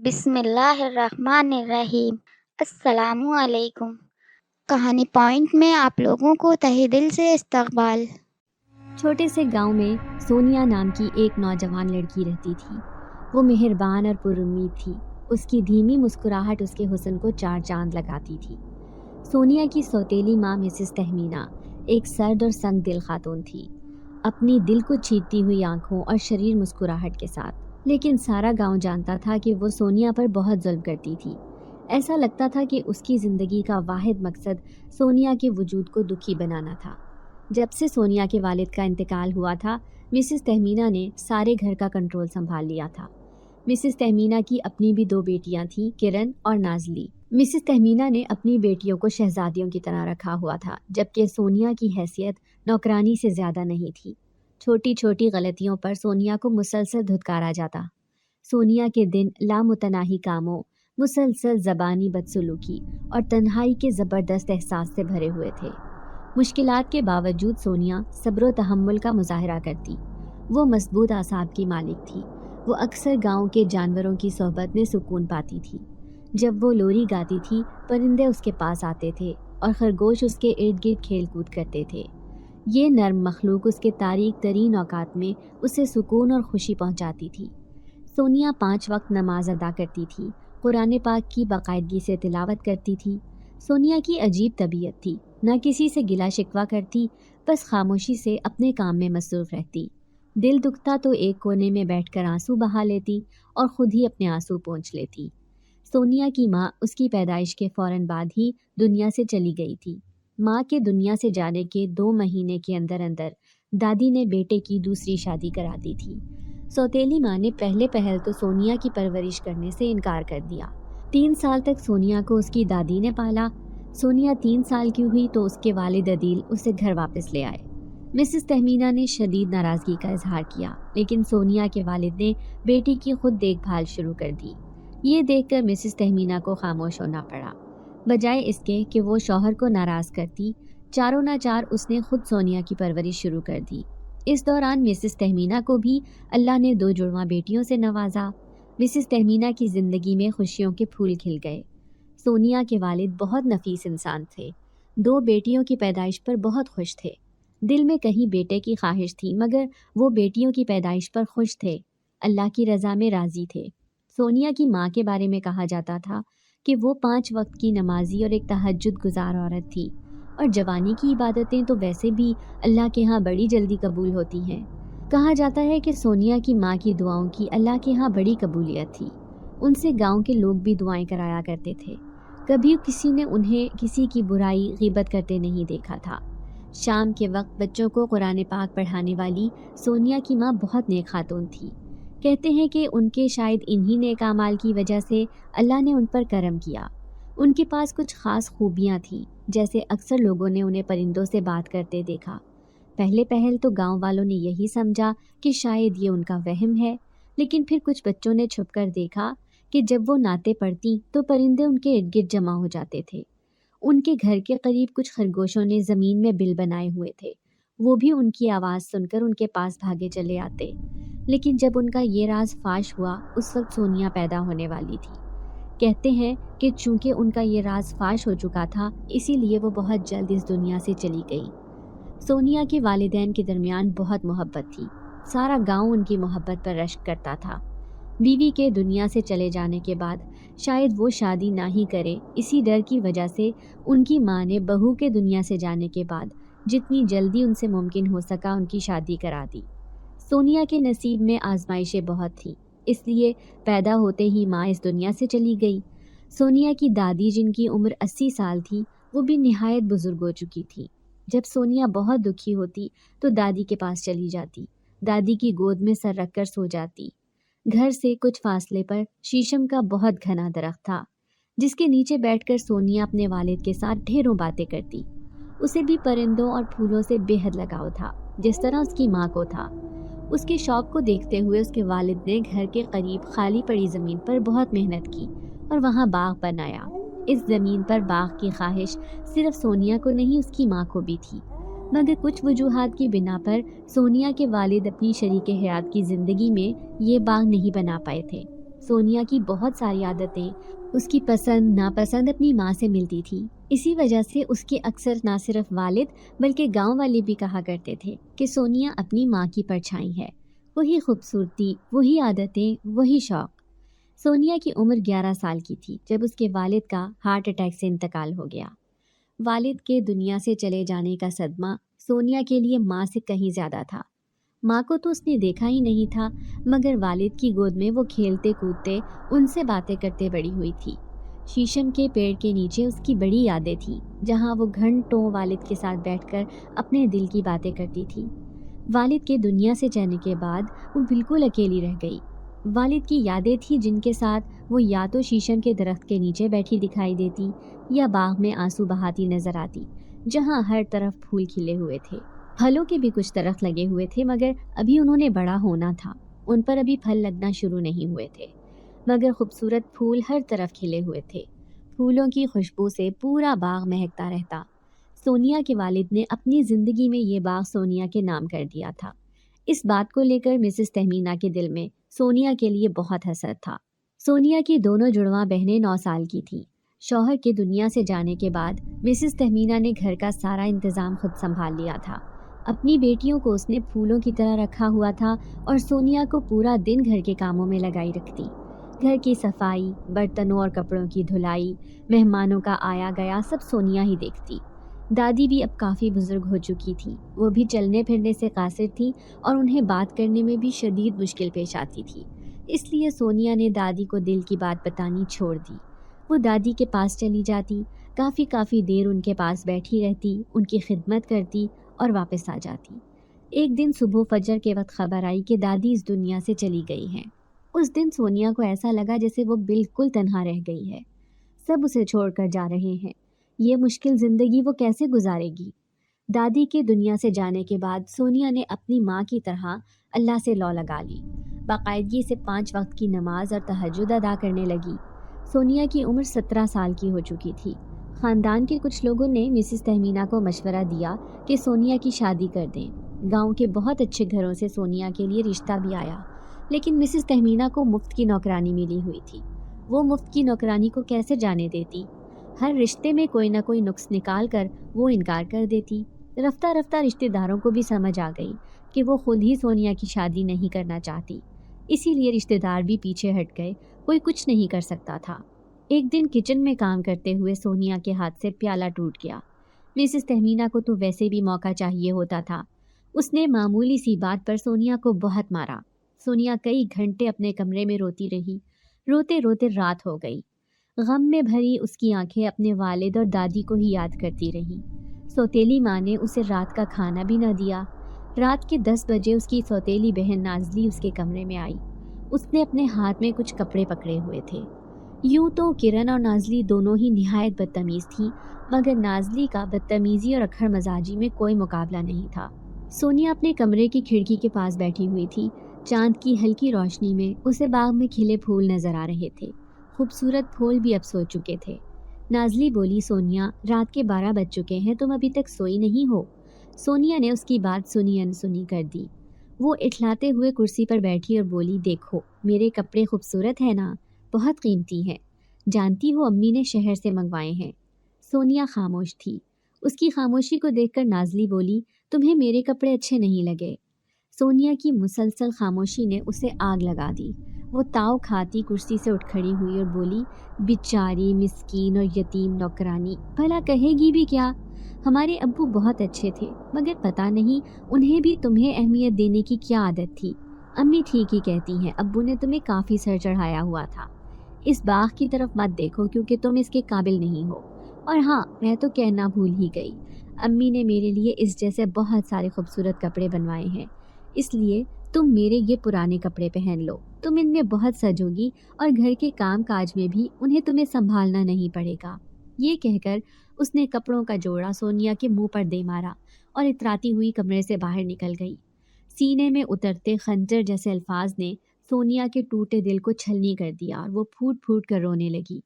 بسم اللہ الرحمن الرحیم۔ السلام علیکم۔ کہانی پوائنٹ میں آپ لوگوں کو تہہ دل سے استقبال۔ چھوٹے سے گاؤں میں سونیا نام کی ایک نوجوان لڑکی رہتی تھی۔ وہ مہربان اور پر امید تھی۔ اس کی دھیمی مسکراہٹ اس کے حسن کو چار چاند لگاتی تھی۔ سونیا کی سوتیلی ماں مسز تہمینہ ایک سرد اور سنگ دل خاتون تھی، اپنی دل کو چیرتی ہوئی آنکھوں اور شریر مسکراہٹ کے ساتھ۔ لیکن سارا گاؤں جانتا تھا کہ وہ سونیا پر بہت ظلم کرتی تھی۔ ایسا لگتا تھا کہ اس کی زندگی کا واحد مقصد سونیا کے وجود کو دکھی بنانا تھا۔ جب سے سونیا کے والد کا انتقال ہوا تھا، مسز تہمینہ نے سارے گھر کا کنٹرول سنبھال لیا تھا۔ مسز تہمینہ کی اپنی بھی دو بیٹیاں تھیں، کرن اور نازلی۔ مسز تہمینہ نے اپنی بیٹیوں کو شہزادیوں کی طرح رکھا ہوا تھا، جبکہ سونیا کی حیثیت نوکرانی سے زیادہ نہیں تھی۔ چھوٹی چھوٹی غلطیوں پر سونیا کو مسلسل دھتکارا جاتا۔ سونیا کے دن لامتناہی کاموں، مسلسل زبانی بدسلوکی اور تنہائی کے زبردست احساس سے بھرے ہوئے تھے۔ مشکلات کے باوجود سونیا صبر و تحمل کا مظاہرہ کرتی۔ وہ مضبوط اعصاب کی مالک تھی۔ وہ اکثر گاؤں کے جانوروں کی صحبت میں سکون پاتی تھی۔ جب وہ لوری گاتی تھی، پرندے اس کے پاس آتے تھے اور خرگوش اس کے ارد گرد کھیل کود کرتے تھے۔ یہ نرم مخلوق اس کے تاریک ترین اوقات میں اسے سکون اور خوشی پہنچاتی تھی۔ سونیا 5 وقت نماز ادا کرتی تھی، قرآن پاک کی باقاعدگی سے تلاوت کرتی تھی۔ سونیا کی عجیب طبیعت تھی، نہ کسی سے گلا شکوہ کرتی، بس خاموشی سے اپنے کام میں مصروف رہتی۔ دل دکھتا تو ایک کونے میں بیٹھ کر آنسو بہا لیتی اور خود ہی اپنے آنسو پونچھ لیتی۔ سونیا کی ماں اس کی پیدائش کے فوراً بعد ہی دنیا سے چلی گئی تھی۔ ماں کے دنیا سے جانے کے 2 مہینے کے اندر دادی نے بیٹے کی دوسری شادی کرا دی تھی۔ سوتیلی ماں نے پہلے پہل تو سونیا کی پرورش کرنے سے انکار کر دیا۔ 3 سال تک سونیا کو اس کی دادی نے پالا۔ سونیا 3 سال کی ہوئی تو اس کے والد عدیل اسے گھر واپس لے آئے۔ مسز تہمینہ نے شدید ناراضگی کا اظہار کیا، لیکن سونیا کے والد نے بیٹی کی خود دیکھ بھال شروع کر دی۔ یہ دیکھ کر مسز تہمینہ کو خاموش ہونا پڑا۔ بجائے اس کے کہ وہ شوہر کو ناراض کرتی، چاروں نہ چار اس نے خود سونیا کی پرورش شروع کر دی۔ اس دوران مسز تہمینہ کو بھی اللہ نے 2 جڑواں بیٹیوں سے نوازا۔ مسز تہمینہ کی زندگی میں خوشیوں کے پھول کھل گئے۔ سونیا کے والد بہت نفیس انسان تھے۔ 2 بیٹیوں کی پیدائش پر بہت خوش تھے۔ دل میں کہیں بیٹے کی خواہش تھی، مگر وہ بیٹیوں کی پیدائش پر خوش تھے، اللہ کی رضا میں راضی تھے۔ سونیا کی ماں کے بارے میں کہا جاتا تھا کہ وہ 5 وقت کی نمازی اور ایک تہجد گزار عورت تھی، اور جوانی کی عبادتیں تو ویسے بھی اللہ کے ہاں بڑی جلدی قبول ہوتی ہیں۔ کہا جاتا ہے کہ سونیا کی ماں کی دعاؤں کی اللہ کے ہاں بڑی قبولیت تھی۔ ان سے گاؤں کے لوگ بھی دعائیں کرایا کرتے تھے۔ کبھی کسی نے انہیں کسی کی برائی غیبت کرتے نہیں دیکھا تھا۔ شام کے وقت بچوں کو قرآن پاک پڑھانے والی سونیا کی ماں بہت نیک خاتون تھی۔ کہتے ہیں کہ ان کے شاید انہی نیک اعمال کی وجہ سے اللہ نے ان پر کرم کیا۔ ان کے پاس کچھ خاص خوبیاں تھیں، جیسے اکثر لوگوں نے انہیں پرندوں سے بات کرتے دیکھا۔ پہلے پہل تو گاؤں والوں نے یہی سمجھا کہ شاید یہ ان کا وہم ہے، لیکن پھر کچھ بچوں نے چھپ کر دیکھا کہ جب وہ نعتیں پڑھتی تو پرندے ان کے ارد گرد جمع ہو جاتے تھے۔ ان کے گھر کے قریب کچھ خرگوشوں نے زمین میں بل بنائے ہوئے تھے، وہ بھی ان کی آواز سن کر ان کے پاس بھاگے چلے آتے۔ لیکن جب ان کا یہ راز فاش ہوا، اس وقت سونیا پیدا ہونے والی تھی۔ کہتے ہیں کہ چونکہ ان کا یہ راز فاش ہو چکا تھا، اسی لیے وہ بہت جلد اس دنیا سے چلی گئی۔ سونیا کے والدین کے درمیان بہت محبت تھی۔ سارا گاؤں ان کی محبت پر رشک کرتا تھا۔ بیوی کے دنیا سے چلے جانے کے بعد شاید وہ شادی نہ ہی کرے، اسی ڈر کی وجہ سے ان کی ماں نے بہو کے دنیا سے جانے کے بعد جتنی جلدی ان سے ممکن ہو سکا ان کی شادی کرا دی۔ سونیا کے نصیب میں آزمائشیں بہت تھیں، اس لیے پیدا ہوتے ہی ماں اس دنیا سے چلی گئی۔ سونیا کی دادی، جن کی عمر 80 سال تھی، وہ بھی نہایت بزرگ ہو چکی تھی۔ جب سونیا بہت دکھی ہوتی تو دادی کے پاس چلی جاتی، دادی کی گود میں سر رکھ کر سو جاتی۔ گھر سے کچھ فاصلے پر شیشم کا بہت گھنا درخت تھا، جس کے نیچے بیٹھ کر سونیا اپنے والد کے ساتھ ڈھیروں باتیں کرتی۔ اسے بھی پرندوں اور پھولوں سے بے حد لگاؤ تھا، جس طرح اس کی ماں کو تھا۔ اس کے شوق کو دیکھتے ہوئے اس کے والد نے گھر کے قریب خالی پڑی زمین پر بہت محنت کی اور وہاں باغ بنایا۔ اس زمین پر باغ کی خواہش صرف سونیا کو نہیں، اس کی ماں کو بھی تھی، مگر کچھ وجوہات کی بنا پر سونیا کے والد اپنی شریک حیات کی زندگی میں یہ باغ نہیں بنا پائے تھے۔ سونیا کی بہت ساری عادتیں اس کی پسند ناپسند اپنی ماں سے ملتی تھی۔ اسی وجہ سے اس کے اکثر نہ صرف والد بلکہ گاؤں والے بھی کہا کرتے تھے کہ سونیا اپنی ماں کی پرچھائی ہے، وہی خوبصورتی، وہی عادتیں، وہی شوق۔ سونیا کی عمر 11 سال کی تھی جب اس کے والد کا ہارٹ اٹیک سے انتقال ہو گیا۔ والد کے دنیا سے چلے جانے کا صدمہ سونیا کے لیے ماں سے کہیں زیادہ تھا۔ ماں کو تو اس نے دیکھا ہی نہیں تھا، مگر والد کی گود میں وہ کھیلتے کودتے ان سے باتیں کرتے بڑی ہوئی تھی۔ شیشم کے پیڑ کے نیچے اس کی بڑی یادیں تھیں، جہاں وہ گھنٹوں والد کے ساتھ بیٹھ کر اپنے دل کی باتیں کرتی تھی۔ والد کے دنیا سے جانے کے بعد وہ بالکل اکیلی رہ گئی۔ والد کی یادیں تھیں جن کے ساتھ وہ یا تو شیشم کے درخت کے نیچے بیٹھی دکھائی دیتی یا باغ میں آنسو بہاتی نظر آتی، جہاں ہر طرف پھول کھلے ہوئے تھے۔ پھلوں کے بھی کچھ درخت لگے ہوئے تھے، مگر ابھی انہوں نے بڑا ہونا تھا، ان پر ابھی پھل لگنا شروع نہیں ہوئے تھے، مگر خوبصورت پھول ہر طرف کھلے ہوئے تھے۔ پھولوں کی خوشبو سے پورا باغ مہکتا رہتا۔ سونیا کے والد نے اپنی زندگی میں یہ باغ سونیا کے نام کر دیا تھا۔ اس بات کو لے کر مسز تہمینہ کے دل میں سونیا کے لیے بہت حسد تھا۔ سونیا کی دونوں جڑواں بہنیں 9 سال کی تھیں۔ شوہر کے دنیا سے جانے کے بعد مسز تہمینہ نے گھر کا سارا انتظام خود سنبھال لیا تھا۔ اپنی بیٹیوں کو اس نے پھولوں کی طرح رکھا ہوا تھا اور سونیا کو پورا دن گھر کے کاموں میں لگائی رکھتی۔ گھر کی صفائی، برتنوں اور کپڑوں کی دھلائی، مہمانوں کا آیا گیا سب سونیا ہی دیکھتی۔ دادی بھی اب کافی بزرگ ہو چکی تھی، وہ بھی چلنے پھرنے سے قاصر تھی اور انہیں بات کرنے میں بھی شدید مشکل پیش آتی تھی۔ اس لیے سونیا نے دادی کو دل کی بات بتانی چھوڑ دی۔ وہ دادی کے پاس چلی جاتی، کافی دیر ان کے پاس بیٹھی رہتی، ان کی خدمت کرتی اور واپس آ جاتی۔ ایک دن صبح فجر کے وقت خبر آئی کہ دادی اس دنیا سے چلی گئی ہیں۔ اس دن سونیا کو ایسا لگا جیسے وہ بالکل تنہا رہ گئی ہے، سب اسے چھوڑ کر جا رہے ہیں، یہ مشکل زندگی وہ کیسے گزارے گی؟ دادی کے دنیا سے جانے کے بعد سونیا نے اپنی ماں کی طرح اللہ سے لو لگا لی، باقاعدگی سے 5 وقت کی نماز اور تہجد ادا کرنے لگی۔ سونیا کی عمر 17 سال کی ہو چکی تھی۔ خاندان کے کچھ لوگوں نے مسز تہمینہ کو مشورہ دیا کہ سونیا کی شادی کر دیں۔ گاؤں کے بہت اچھے گھروں سے سونیا کے لیے رشتہ بھی آیا، لیکن مسز تہمینہ کو مفت کی نوکرانی ملی ہوئی تھی۔ وہ مفت کی نوکرانی کو کیسے جانے دیتی؟ ہر رشتے میں کوئی نہ کوئی نقص نکال کر وہ انکار کر دیتی۔ رفتہ رفتہ رشتہ داروں کو بھی سمجھ آ گئی کہ وہ خود ہی سونیا کی شادی نہیں کرنا چاہتی، اسی لیے رشتہ دار بھی پیچھے ہٹ گئے، کوئی کچھ نہیں کر سکتا تھا۔ ایک دن کچن میں کام کرتے ہوئے سونیا کے ہاتھ سے پیالہ ٹوٹ گیا۔ مسز تہمینہ کو تو ویسے بھی موقع چاہیے ہوتا تھا، اس نے معمولی سی بات پر سونیا کو بہت مارا۔ سونیا کئی گھنٹے اپنے کمرے میں روتی رہی، روتے روتے رات ہو گئی۔ غم میں بھری اس کی آنکھیں اپنے والد اور دادی کو ہی یاد کرتی رہیں۔ سوتیلی ماں نے اسے رات کا کھانا بھی نہ دیا۔ رات کے 10 بجے اس کی سوتیلی بہن نازلی اس کے کمرے میں آئی۔ اس نے اپنے ہاتھ میں کچھ کپڑے پکڑے ہوئے تھے۔ یوں تو کرن اور نازلی دونوں ہی نہایت بدتمیز تھیں، مگر نازلی کا بدتمیزی اور اکھڑ مزاجی میں کوئی مقابلہ نہیں تھا۔ سونیا اپنے کمرے کی کھڑکی کے پاس بیٹھی ہوئی تھی۔ چاند کی ہلکی روشنی میں اسے باغ میں کھلے پھول نظر آ رہے تھے، خوبصورت پھول بھی اب سو چکے تھے۔ نازلی بولی، سونیا رات کے 12 بج چکے ہیں، تم ابھی تک سوئی نہیں ہو؟ سونیا نے اس کی بات سنی انسنی کر دی۔ وہ اٹھلاتے ہوئے کرسی پر بیٹھی اور بولی، دیکھو میرے کپڑے خوبصورت ہیں نا، بہت قیمتی ہیں، جانتی ہو امی نے شہر سے منگوائے ہیں۔ سونیا خاموش تھی۔ اس کی خاموشی کو دیکھ کر نازلی بولی، تمہیں میرے کپڑے اچھے نہیں لگے؟ سونیا کی مسلسل خاموشی نے اسے آگ لگا دی۔ وہ تاؤ کھاتی کرسی سے اٹھ کھڑی ہوئی اور بولی، بیچاری مسکین اور یتیم نوکرانی، بھلا کہے گی بھی کیا؟ ہمارے ابو بہت اچھے تھے، مگر پتہ نہیں انہیں بھی تمہیں اہمیت دینے کی کیا عادت تھی۔ امی ٹھیک ہی کہتی ہیں، ابو نے تمہیں کافی سر چڑھایا ہوا تھا۔ اس باغ کی طرف مت دیکھو کیونکہ تم اس کے قابل نہیں ہو۔ اور ہاں، میں تو کہنا بھول ہی گئی، امی نے میرے لیے اس جیسے بہت سارے خوبصورت کپڑے بنوائے ہیں، اس لیے تم میرے یہ پرانے کپڑے پہن لو، تم ان میں بہت سجو گی اور گھر کے کام کاج میں بھی انہیں تمہیں سنبھالنا نہیں پڑے گا۔ یہ کہہ کر اس نے کپڑوں کا جوڑا سونیا کے منہ پر دے مارا اور اتراتی ہوئی کمرے سے باہر نکل گئی۔ سینے میں اترتے خنجر جیسے الفاظ نے سونیا کے ٹوٹے دل کو چھلنی کر دیا اور وہ پھوٹ پھوٹ کر رونے لگی۔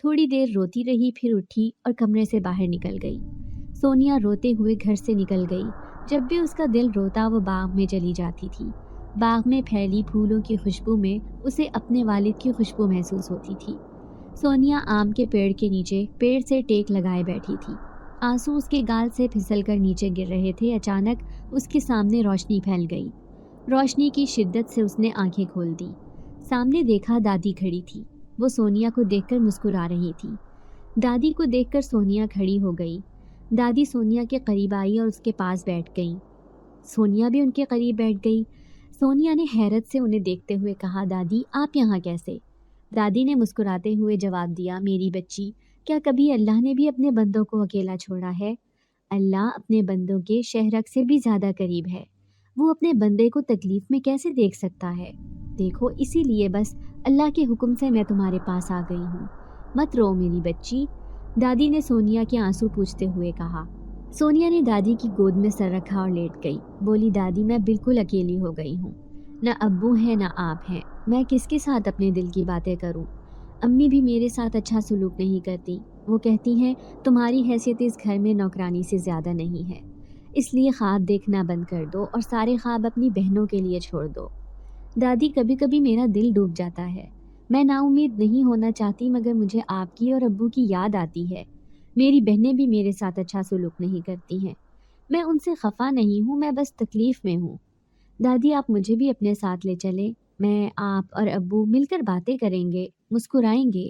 تھوڑی دیر روتی رہی، پھر اٹھی اور کمرے سے باہر نکل گئی۔ سونیا روتے ہوئے گھر سے نکل گئی۔ جب بھی اس کا دل روتا وہ باغ میں چلی جاتی تھی۔ باغ میں پھیلی پھولوں کی خوشبو میں اسے اپنے والد کی خوشبو محسوس ہوتی تھی۔ سونیا آم کے پیڑ کے نیچے پیڑ سے ٹیک لگائے بیٹھی تھی۔ آنسو اس کے گال سے پھسل کر نیچے گر رہے تھے۔ اچانک اس کے سامنے روشنی پھیل گئی۔ روشنی کی شدت سے اس نے آنکھیں کھول دی۔ سامنے دیکھا دادی کھڑی تھی۔ وہ سونیا کو دیکھ کر مسکرا رہی تھی۔ دادی کو دیکھ کر سونیا کھڑی ہو گئی۔ دادی سونیا کے قریب آئی اور اس کے پاس بیٹھ گئی۔ سونیا بھی ان کے قریب بیٹھ گئی۔ سونیا نے حیرت سے انہیں دیکھتے ہوئے کہا، دادی آپ یہاں کیسے؟ دادی نے مسکراتے ہوئے جواب دیا، میری بچی، کیا کبھی اللہ نے بھی اپنے بندوں کو اکیلا چھوڑا ہے؟ اللہ اپنے بندوں کے شہرک سے بھی زیادہ قریب ہے۔ وہ اپنے بندے کو تکلیف میں کیسے دیکھ سکتا ہے؟ دیکھو، اسی لیے بس اللہ کے حکم سے میں تمہارے پاس آ گئی ہوں۔ مت رو میری بچی، دادی نے سونیا کے آنسو پوچھتے ہوئے کہا۔ سونیا نے دادی کی گود میں سر رکھا اور لیٹ گئی۔ بولی، دادی میں بالکل اکیلی ہو گئی ہوں، نہ ابو ہیں نہ آپ ہیں، میں کس کے ساتھ اپنے دل کی باتیں کروں؟ امی بھی میرے ساتھ اچھا سلوک نہیں کرتی، وہ کہتی ہیں تمہاری حیثیت اس گھر میں نوکرانی سے زیادہ نہیں ہے، اس لیے خواب دیکھنا بند کر دو اور سارے خواب اپنی بہنوں کے لیے چھوڑ دو۔ دادی کبھی کبھی میرا دل ڈوب جاتا ہے، میں نا امید نہیں ہونا چاہتی، مگر مجھے آپ کی اور ابو کی یاد آتی ہے۔ میری بہنیں بھی میرے ساتھ اچھا سلوک نہیں کرتی ہیں، میں ان سے خفا نہیں ہوں، میں بس تکلیف میں ہوں۔ دادی آپ مجھے بھی اپنے ساتھ لے چلیں، میں، آپ اور ابو مل کر باتیں کریں گے، مسکرائیں گے۔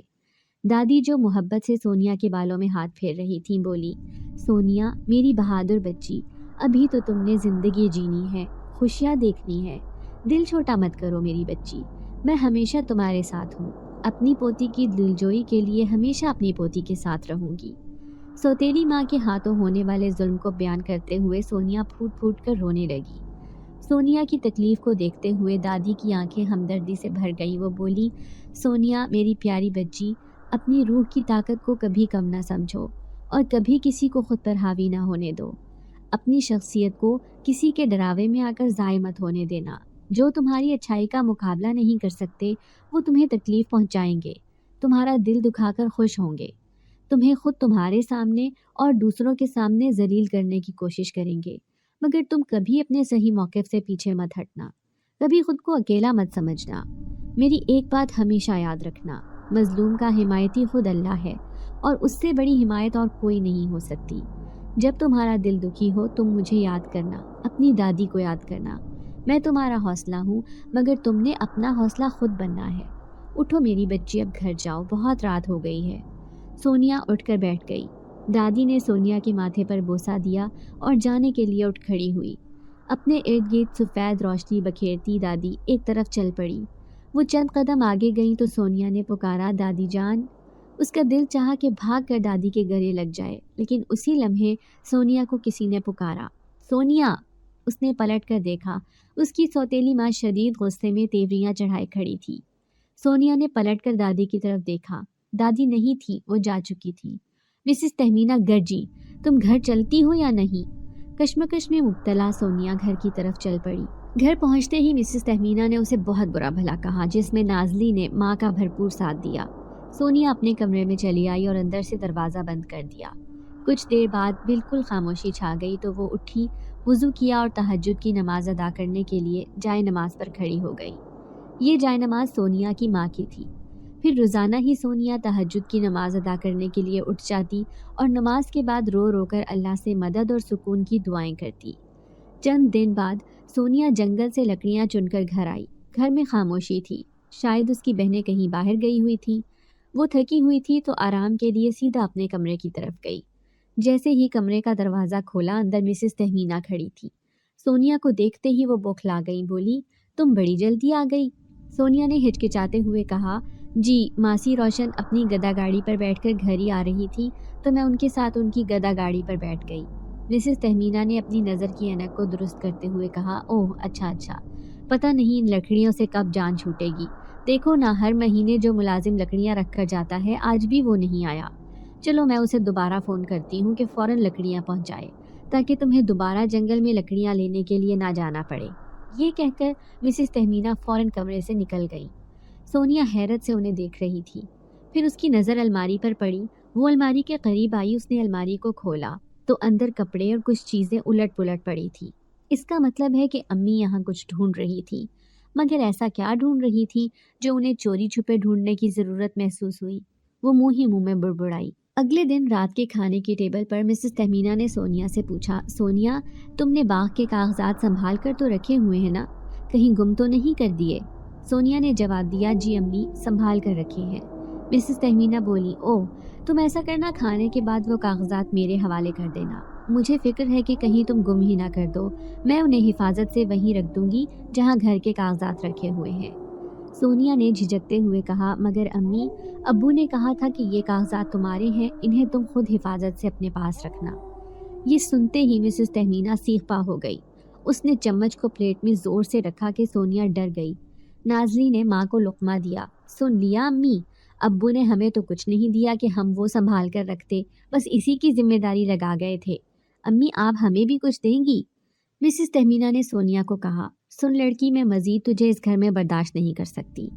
دادی جو محبت سے سونیا کے بالوں میں ہاتھ پھیر رہی تھیں بولی، سونیا میری بہادر بچی، ابھی تو تم نے زندگی جینی ہے، خوشیاں دیکھنی ہے، دل چھوٹا مت کرو میری بچی، میں ہمیشہ تمہارے ساتھ ہوں، اپنی پوتی کی دلجوئی کے لیے ہمیشہ اپنی پوتی کے ساتھ رہوں گی۔ سوتیلی ماں کے ہاتھوں ہونے والے ظلم کو بیان کرتے ہوئے سونیا پھوٹ پھوٹ کر رونے لگی۔ سونیا کی تکلیف کو دیکھتے ہوئے دادی کی آنکھیں ہمدردی سے بھر گئی۔ وہ بولی، سونیا میری پیاری بچی، اپنی روح کی طاقت کو کبھی کم نہ سمجھو اور کبھی کسی کو خود پر حاوی نہ ہونے دو۔ اپنی شخصیت کو کسی کے ڈراوے میں آ کر ضائع مت ہونے دینا۔ جو تمہاری اچھائی کا مقابلہ نہیں کر سکتے وہ تمہیں تکلیف پہنچائیں گے، تمہارا دل دکھا کر خوش ہوں گے، تمہیں خود تمہارے سامنے اور دوسروں کے سامنے ذلیل کرنے کی کوشش کریں گے، مگر تم کبھی اپنے صحیح موقف سے پیچھے مت ہٹنا، کبھی خود کو اکیلا مت سمجھنا۔ میری ایک بات ہمیشہ یاد رکھنا، مظلوم کا حمایتی خود اللہ ہے اور اس سے بڑی حمایت اور کوئی نہیں ہو سکتی۔ جب تمہارا دل دکھی ہو تم مجھے یاد کرنا، اپنی دادی کو یاد کرنا، میں تمہارا حوصلہ ہوں، مگر تم نے اپنا حوصلہ خود بننا ہے۔ اٹھو میری بچی، اب گھر جاؤ، بہت رات ہو گئی ہے۔ سونیا اٹھ کر بیٹھ گئی۔ دادی نے سونیا کے ماتھے پر بوسہ دیا اور جانے کے لیے اٹھ کھڑی ہوئی۔ اپنے ارد گرد سفید روشنی بکھیرتی دادی ایک طرف چل پڑی۔ وہ چند قدم آگے گئیں تو سونیا نے پکارا، دادی جان۔ اس کا دل چاہا کہ بھاگ کر دادی کے گلے لگ جائے، لیکن اسی لمحے سونیا کو کسی نے پکارا، سونیا۔ اس نے پلٹ کر دیکھا، اس کی سوتیلی ماں شدید غصے میں تیوریاں چڑھائے کھڑی تھی۔ سونیا نے پلٹ کر دادی کی طرف دیکھا، دادی نہیں تھی، وہ جا چکی تھی۔ مسز تہمینہ گرجی، تم گھر چلتی ہو یا نہیں؟ کشمکش میں مبتلا سونیا گھر کی طرف چل پڑی۔ گھر پہنچتے ہی مسز تہمینہ نے اسے بہت برا بھلا کہا، جس میں نازلی نے ماں کا بھرپور ساتھ دیا۔ سونیا اپنے کمرے میں چلی آئی اور اندر سے دروازہ بند کر دیا۔ کچھ دیر بعد بالکل خاموشی چھا گئی تو وہ اٹھی، وضو کیا اور تہجد کی نماز ادا کرنے کے لیے جائے نماز پر کھڑی ہو گئی۔ یہ جائے نماز سونیا کی ماں کی تھی۔ پھر روزانہ ہی سونیا تہجد کی نماز ادا کرنے کے لیے اٹھ جاتی اور نماز کے بعد رو رو کر اللہ سے مدد اور سکون کی دعائیں کرتی۔ چند دن بعد سونیا جنگل سے لکڑیاں چن کر گھر آئی۔ گھر میں خاموشی تھی، شاید اس کی بہنیں کہیں باہر گئی ہوئی تھیں۔ وہ تھکی ہوئی تھی تو آرام کے لیے سیدھا اپنے کمرے کی طرف گئی۔ جیسے ہی کمرے کا دروازہ کھولا اندر مسز تہمینہ کھڑی تھی۔ سونیا کو دیکھتے ہی وہ بوکھلا گئی، بولی، تم بڑی جلدی آ گئی۔ سونیا نے ہچکچاتے ہوئے کہا، جی، ماسی روشن اپنی گدا گاڑی پر بیٹھ کر گھر ہی آ رہی تھی تو میں ان کے ساتھ ان کی گدا گاڑی پر بیٹھ گئی۔ مسز تہمینہ نے اپنی نظر کی اینک کو درست کرتے ہوئے کہا، اوہ اچھا، پتہ نہیں ان لکڑیوں سے کب جان چھوٹے گی۔ دیکھو نا، ہر مہینے جو ملازم لکڑیاں رکھ کر جاتا ہے آج بھی وہ نہیں آیا۔ چلو میں اسے دوبارہ فون کرتی ہوں کہ فوراً لکڑیاں پہنچائے، تاکہ تمہیں دوبارہ جنگل میں لکڑیاں لینے کے لیے نہ جانا پڑے۔ یہ کہہ کر مسز تہمینہ فوراً کمرے سے نکل گئی۔ سونیا حیرت سے انہیں دیکھ رہی تھی۔ پھر اس کی نظر الماری پر پڑی۔ وہ الماری کے قریب آئی، اس نے الماری کو کھولا تو اندر کپڑے اور کچھ چیزیں الٹ پلٹ پڑی تھی۔ اس کا مطلب ہے کہ امی یہاں کچھ ڈھونڈ رہی تھی، مگر ایسا کیا ڈھونڈ رہی تھی جو انہیں چوری چھپے ڈھونڈنے کی ضرورت محسوس ہوئی؟ وہ منہ ہی منہ میں بڑبڑائی۔ اگلے دن رات کے کھانے کی ٹیبل پر مسز تہمینہ نے سونیا سے پوچھا، سونیا، تم نے باغ کے کاغذات سنبھال کر تو رکھے ہوئے ہیں نا؟ کہیں گم تو نہیں کر دیے؟ سونیا نے جواب دیا، جی امی، سنبھال کر رکھے ہیں۔ مسز تہمینہ بولی، اوہ، تم ایسا کرنا، کھانے کے بعد وہ کاغذات میرے حوالے کر دینا۔ مجھے فکر ہے کہ کہیں تم گم ہی نہ کر دو، میں انہیں حفاظت سے وہیں رکھ دوں گی جہاں گھر کے کاغذات رکھے ہوئے ہیں۔ سونیا نے جھجکتے ہوئے کہا، مگر امی، ابو نے کہا تھا کہ یہ کاغذات تمہارے ہیں، انہیں تم خود حفاظت سے اپنے پاس رکھنا۔ یہ سنتے ہی مسز تہمینہ سیخ پا ہو گئی۔ اس نے چمچ کو پلیٹ میں زور سے رکھا کہ سونیا ڈر گئی۔ نازلی نے ماں کو لقمہ دیا۔ سن لیا امی، ابو نے ہمیں تو کچھ نہیں دیا کہ ہم وہ سنبھال کر رکھتے، بس اسی کی ذمہ داری لگا گئے تھے۔ امی، آپ ہمیں بھی کچھ دیں گی؟ مسز تہمینہ نے سونیا کو کہا، سن لڑکی، میں مزید تجھے اس گھر میں برداشت نہیں کر سکتی۔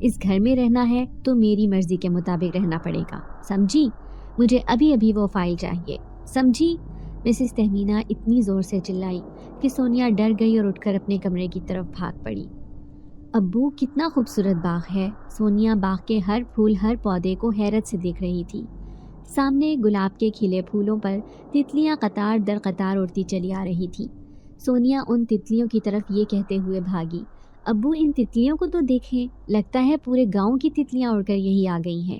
اس گھر میں رہنا ہے تو میری مرضی کے مطابق رہنا پڑے گا، سمجھی؟ مجھے ابھی ابھی وہ فائل چاہیے، سمجھی؟ مسز تہمینہ اتنی زور سے چلائی کہ سونیا ڈر گئی اور اٹھ کر اپنے کمرے کی طرف بھاگ پڑی۔ ابو، کتنا خوبصورت باغ ہے۔ سونیا باغ کے ہر پھول، ہر پودے کو حیرت سے دیکھ رہی تھی۔ سامنے گلاب کے کھلے پھولوں پر تتلیاں قطار در قطار اڑتی چلی آ رہی تھیں۔ سونیا ان تتلیوں کی طرف یہ کہتے ہوئے بھاگی، ابو، ان تتلیوں کو تو دیکھیں، لگتا ہے پورے گاؤں کی تتلیاں اڑ کر یہی آ گئی ہیں۔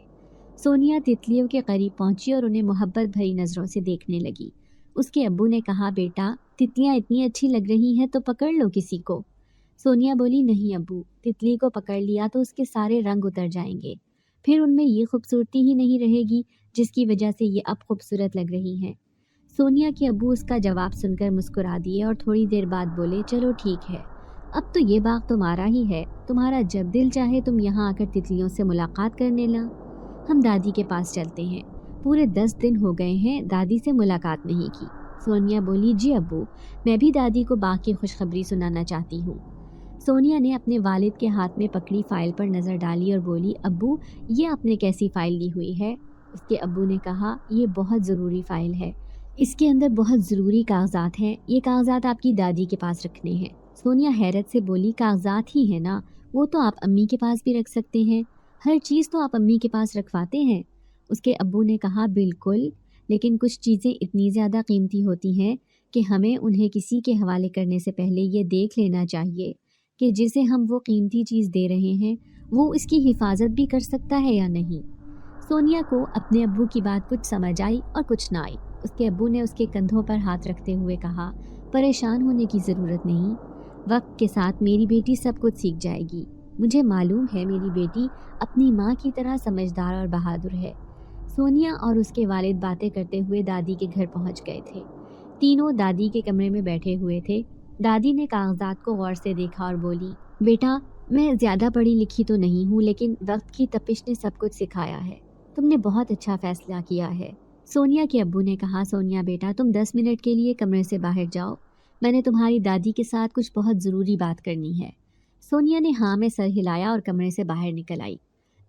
سونیا تتلیوں کے قریب پہنچی اور انہیں محبت بھری نظروں سے دیکھنے لگی۔ اس کے ابو نے کہا، بیٹا، تتلیاں اتنی اچھی لگ رہی ہیں تو پکڑ لو کسی کو۔ سونیا بولی، نہیں ابو، تتلی کو پکڑ لیا تو اس کے سارے رنگ اتر جائیں گے، پھر ان میں یہ خوبصورتی ہی نہیں رہے گی جس کی وجہ سے یہ اب خوبصورت لگ رہی ہیں۔ سونیا کے ابو اس کا جواب سن کر مسکرا دیے اور تھوڑی دیر بعد بولے، چلو ٹھیک ہے، اب تو یہ باغ تمہارا ہی ہے، تمہارا جب دل چاہے تم یہاں آ کر تتلیوں سے ملاقات کرنے لا۔ ہم دادی کے پاس چلتے ہیں، پورے 10 دن ہو گئے ہیں دادی سے ملاقات نہیں کی۔ سونیا بولی، جی ابو، میں بھی دادی کو باغ کی خوشخبری سنانا چاہتی ہوں۔ سونیا نے اپنے والد کے ہاتھ میں پکڑی فائل پر نظر ڈالی اور بولی، ابو، یہ آپ نے کیسی فائل لی ہوئی ہے؟ اس کے ابو نے کہا، یہ بہت ضروری فائل ہے، اس کے اندر بہت ضروری کاغذات ہیں، یہ کاغذات آپ کی دادی کے پاس رکھنے ہیں۔ سونیا حیرت سے بولی، کاغذات ہی ہیں نا، وہ تو آپ امی کے پاس بھی رکھ سکتے ہیں، ہر چیز تو آپ امی کے پاس رکھواتے ہیں۔ اس کے ابو نے کہا، بالکل، لیکن کچھ چیزیں اتنی زیادہ قیمتی ہوتی ہیں کہ ہمیں انہیں کسی کے حوالے کرنے سے پہلے یہ دیکھ لینا چاہیے کہ جسے ہم وہ قیمتی چیز دے رہے ہیں وہ اس کی حفاظت بھی کر سکتا ہے یا نہیں۔ سونیا کو اپنے ابو کی بات کچھ سمجھ آئی اور کچھ نہ آئی۔ اس کے ابو نے اس کے کندھوں پر ہاتھ رکھتے ہوئے کہا، پریشان ہونے کی ضرورت نہیں، وقت کے ساتھ میری بیٹی سب کچھ سیکھ جائے گی۔ مجھے معلوم ہے میری بیٹی اپنی ماں کی طرح سمجھدار اور بہادر ہے۔ سونیا اور اس کے والد باتیں کرتے ہوئے دادی کے گھر پہنچ گئے تھے۔ تینوں دادی کے کمرے میں بیٹھے ہوئے تھے۔ دادی نے کاغذات کو غور سے دیکھا اور بولی، بیٹا، میں زیادہ پڑھی لکھی تو نہیں ہوں، لیکن وقت کی تپش نے سب کچھ سکھایا ہے، تم نے بہت اچھا فیصلہ کیا ہے۔ سونیا کے ابو نے کہا، سونیا بیٹا، تم 10 منٹ کے لیے کمرے سے باہر جاؤ، میں نے تمہاری دادی کے ساتھ کچھ بہت ضروری بات کرنی ہے۔ سونیا نے ہاں میں سر ہلایا اور کمرے سے باہر نکل آئی۔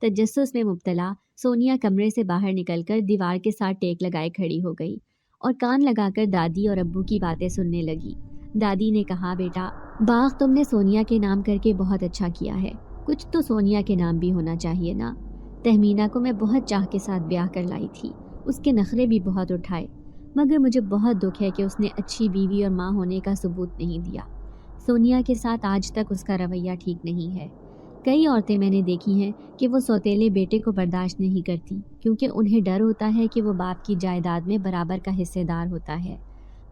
تجسس میں مبتلا سونیا کمرے سے باہر نکل کر دیوار کے ساتھ ٹیک لگائے کھڑی ہو گئی اور کان لگا کر دادی اور ابو کی باتیں سننے لگی۔ دادی نے کہا، بیٹا، باغ تم نے سونیا کے نام کر کے بہت اچھا کیا ہے، کچھ تو سونیا کے نام بھی ہونا چاہیے نا۔ تہمینہ کو میں بہت چاہ کے ساتھ بیاہ کر لائی تھی، اس کے نخرے بھی بہت اٹھائے، مگر مجھے بہت دکھ ہے کہ اس نے اچھی بیوی اور ماں ہونے کا ثبوت نہیں دیا۔ سونیا کے ساتھ آج تک اس کا رویہ ٹھیک نہیں ہے۔ کئی عورتیں میں نے دیکھی ہیں کہ وہ سوتیلے بیٹے کو برداشت نہیں کرتی کیونکہ انہیں ڈر ہوتا ہے کہ وہ باپ کی جائیداد میں برابر کا حصے دار ہوتا ہے،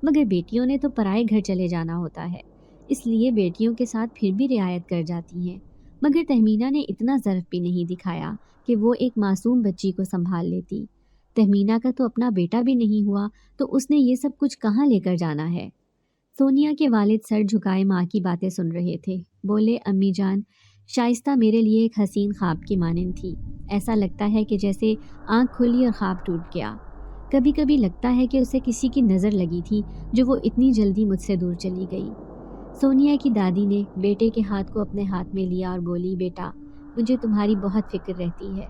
مگر بیٹیوں نے تو پرائے گھر چلے جانا ہوتا ہے، اس لیے بیٹیوں کے ساتھ پھر بھی رعایت کر جاتی ہیں۔ مگر تہمینہ نے اتنا ظرف بھی نہیں دکھایا کہ وہ ایک معصوم بچی کو سنبھال لیتی۔ تہمینہ کا تو اپنا بیٹا بھی نہیں ہوا تو اس نے یہ سب کچھ کہاں لے کر جانا ہے؟ سونیا کے والد سر جھکائے ماں کی باتیں سن رہے تھے۔ بولے، امی جان، شائستہ میرے لیے ایک حسین خواب کی مانند تھی، ایسا لگتا ہے کہ جیسے آنکھ کھلی اور خواب ٹوٹ گیا۔ کبھی کبھی لگتا ہے کہ اسے کسی کی نظر لگی تھی جو وہ اتنی جلدی مجھ سے دور چلی گئی۔ سونیا کی دادی نے بیٹے کے ہاتھ کو اپنے ہاتھ میں لیا اور بولی، بیٹا، مجھے تمہاری بہت فکر رہتی ہے،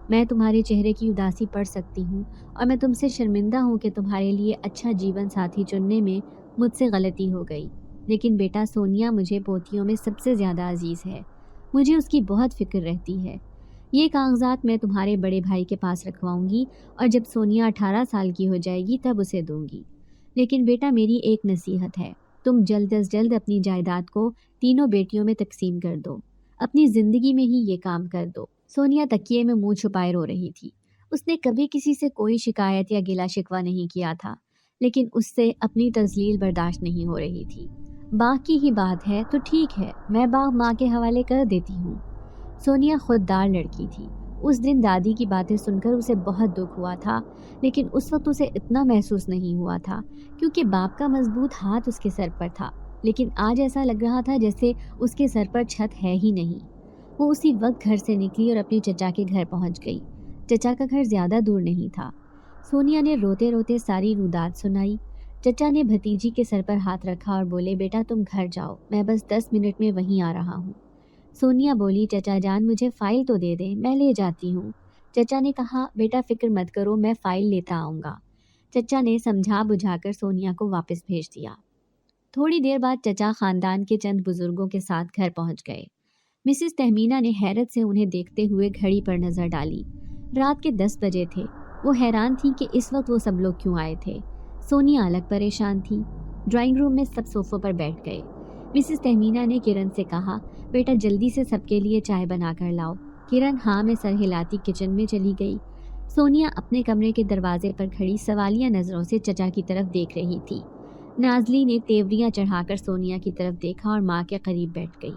میں تمہارے چہرے کی اداسی پڑھ سکتی ہوں اور میں تم سے شرمندہ ہوں کہ تمہارے لیے اچھا جیون ساتھی چننے میں مجھ سے غلطی ہو گئی۔ لیکن بیٹا سونیا مجھے پوتیوں میں سب سے زیادہ عزیز ہے، مجھے اس کی بہت فکر رہتی ہے۔ یہ کاغذات میں تمہارے بڑے بھائی کے پاس رکھواؤں گی اور جب سونیا 18 سال کی ہو جائے گی تب اسے دوں گی۔ لیکن بیٹا میری ایک نصیحت ہے، تم جلد از جلد اپنی جائیداد کو تینوں بیٹیوں میں تقسیم کر دو، اپنی زندگی میں ہی یہ کام کر دو۔ سونیا تکیے میں منہ چھپائے رو رہی تھی۔ اس نے کبھی کسی سے کوئی شکایت یا گلا شکوہ نہیں کیا تھا، لیکن اس سے اپنی تذلیل برداشت نہیں ہو رہی تھی۔ باغ کی ہی بات ہے تو ٹھیک ہے، میں باغ ماں کے حوالے کر دیتی ہوں۔ سونیا خوددار لڑکی تھی۔ اس دن دادی کی باتیں سن کر اسے بہت دکھ ہوا تھا، لیکن اس وقت اسے اتنا محسوس نہیں ہوا تھا کیونکہ باپ کا مضبوط ہاتھ اس کے سر پر تھا، لیکن آج ایسا لگ رہا تھا جیسے اس کے سر پر چھت ہے ہی نہیں۔ وہ اسی وقت گھر سے نکلی اور اپنے چچا کے گھر پہنچ گئی۔ چچا کا گھر زیادہ دور نہیں تھا۔ سونیا نے روتے روتے ساری روداد سنائی۔ چچا نے بھتیجی کے سر پر ہاتھ رکھا اور بولے، بیٹا تم گھر جاؤ، میں بس 10 منٹ میں وہیں آ رہا ہوں۔ سونیا بولی، چچا جان مجھے فائل تو دے دیں، میں لے جاتی ہوں۔ چچا نے کہا، بیٹا فکر مت کرو، میں فائل لیتا آؤں گا۔ چچا نے سمجھا بجھا کر سونیا کو واپس بھیج دیا۔ تھوڑی دیر بعد چچا خاندان کے چند بزرگوں کے ساتھ گھر پہنچ گئے۔ مسز تہمینہ نے حیرت سے انہیں دیکھتے ہوئے گھڑی پر نظر ڈالی۔ رات کے 10 بجے تھے۔ وہ حیران تھی کہ اس وقت وہ سب لوگ کیوں آئے تھے۔ سونیا الگ پریشان تھی۔ ڈرائنگ روم میں سب صوفوں پر بیٹھ گئے۔ مسز تہمینہ نے کرن سے کہا، بیٹا جلدی سے سب کے لیے چائے بنا کر لاؤ۔ کرن ہاں میں سر ہلاتی کچن میں چلی گئی۔ سونیا اپنے کمرے کے دروازے پر کھڑی سوالیہ نظروں سے چچا کی طرف دیکھ رہی تھی۔ نازلی نے تیوریاں چڑھا کر سونیا کی طرف دیکھا اور ماں کے قریب بیٹھ گئی۔